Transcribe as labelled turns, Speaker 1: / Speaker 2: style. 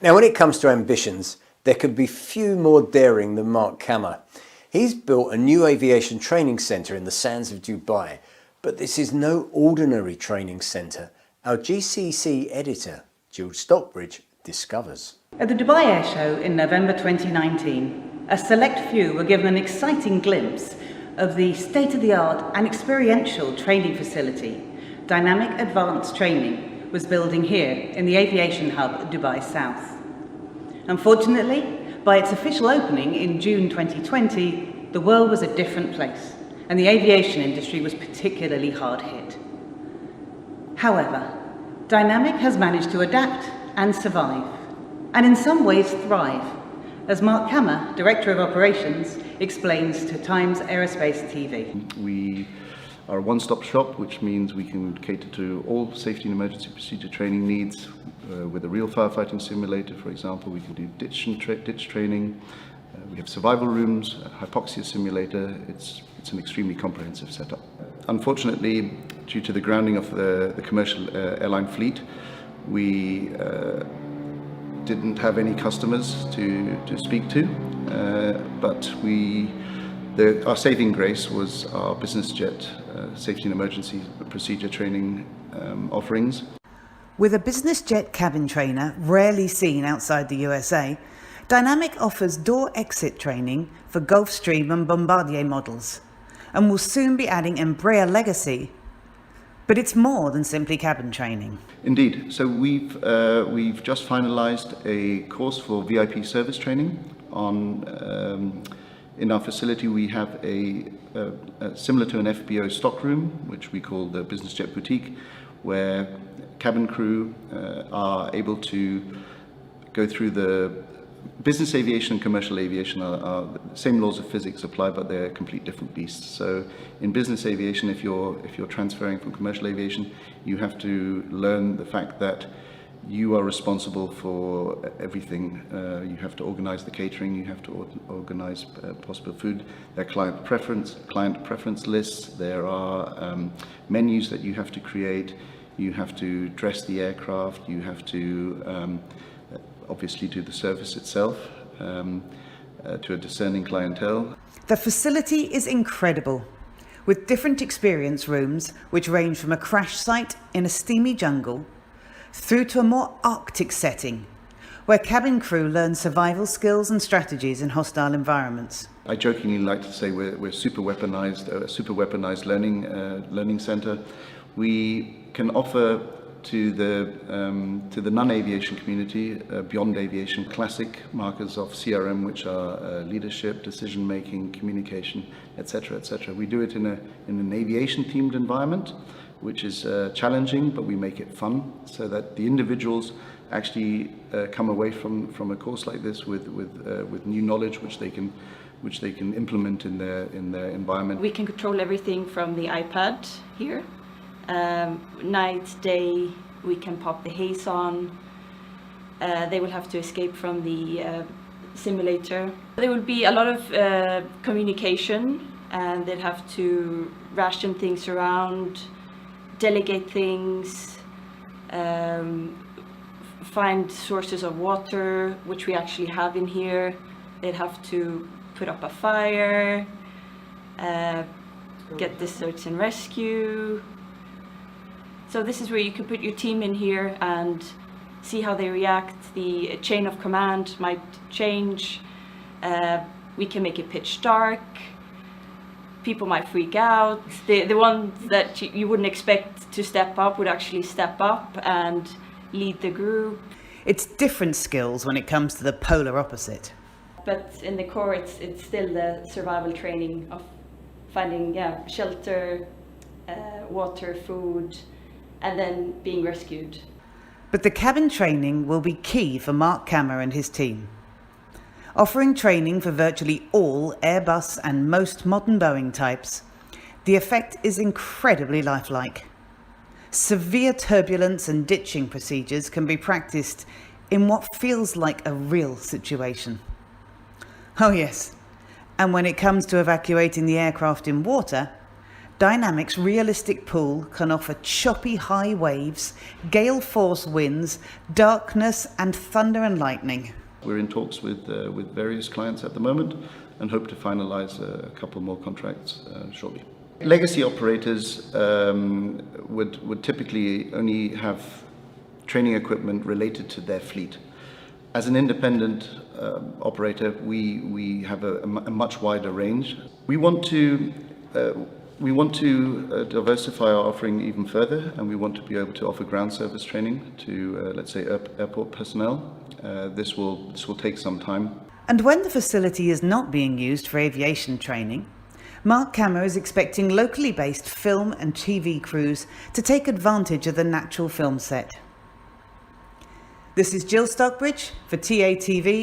Speaker 1: Now, when it comes to ambitions, there could be few more daring than Mark Kammer. He's built a new aviation training centre in the sands of Dubai, but this is no ordinary training centre. Our GCC editor, Jill Stockbridge, discovers.
Speaker 2: At the Dubai Air Show in November 2019, a select few were given an exciting glimpse of the state-of-the-art and experiential training facility Dynamic Advanced Training was building here in the aviation hub Dubai South. Unfortunately, by its official opening in June 2020, the world was a different place, and the aviation industry was particularly hard hit. However, Dynamic has managed to adapt and survive, and in some ways thrive, as Mark Kammer, Director of Operations, explains to Times Aerospace TV.
Speaker 3: We are a one-stop shop, which means we can cater to all safety and emergency procedure training needs. With a real firefighting simulator, for example, we can do ditch training. We have survival rooms, a hypoxia simulator. It's an extremely comprehensive setup. Unfortunately, due to the grounding of the commercial airline fleet, we didn't have any customers to speak to, but our saving grace was our business jet safety and emergency procedure training offerings.
Speaker 2: With a business jet cabin trainer rarely seen outside the USA, Dynamic offers door-exit training for Gulfstream and Bombardier models, and will soon be adding Embraer Legacy. But it's more than simply cabin training.
Speaker 3: Indeed. So we've just finalised a course for VIP service training. In our facility, we have a similar to an FBO stockroom, which we call the Business Jet Boutique, where cabin crew are able to go through the business aviation and commercial aviation are the same laws of physics apply, but they're complete different beasts. So in business aviation, if you're transferring from commercial aviation, you have to learn the fact that you are responsible for everything. You have to organize the catering, you have to organize possible food. There are client preference lists, there are menus that you have to create, you have to dress the aircraft, you have to obviously do the service itself to a discerning clientele.
Speaker 2: The facility is incredible, with different experience rooms which range from a crash site in a steamy jungle through to a more Arctic setting, where cabin crew learn survival skills and strategies in hostile environments.
Speaker 3: I jokingly like to say we're super weaponized learning center. We can offer to the non-aviation community, beyond aviation, classic markers of CRM, which are leadership, decision-making, communication, etc., etc. We do it in an aviation-themed environment, which is challenging, but we make it fun, so that the individuals actually come away from a course like this with new knowledge, which they can implement in their environment.
Speaker 4: We can control everything from the iPad here. Night, day, we can pop the haze on. They will have to escape from the simulator. There will be a lot of communication, and they'll have to ration things around, delegate things, find sources of water, which we actually have in here. They'd have to put up a fire, get the search and rescue. So this is where you can put your team in here and see how they react. The chain of command might change. We can make it pitch dark. People might freak out. The ones that you wouldn't expect to step up would actually step up and lead the group.
Speaker 2: It's different skills when it comes to the polar opposite.
Speaker 4: But in the core, it's still the survival training of finding shelter, water, food, and then being rescued.
Speaker 2: But the cabin training will be key for Mark Kammer and his team. Offering training for virtually all Airbus and most modern Boeing types, the effect is incredibly lifelike. Severe turbulence and ditching procedures can be practiced in what feels like a real situation. Oh yes, and when it comes to evacuating the aircraft in water, Dynamic's realistic pool can offer choppy high waves, gale force winds, darkness and thunder and lightning.
Speaker 3: We're in talks with various clients at the moment and hope to finalize a couple more contracts shortly. Legacy operators would typically only have training equipment related to their fleet. As an independent operator, we have a much wider range. We want to diversify our offering even further, and we want to be able to offer ground service training to, let's say, airport personnel. This will take some time.
Speaker 2: And when the facility is not being used for aviation training, Mark Kammer is expecting locally based film and TV crews to take advantage of the natural film set. This is Jill Stockbridge for TATV.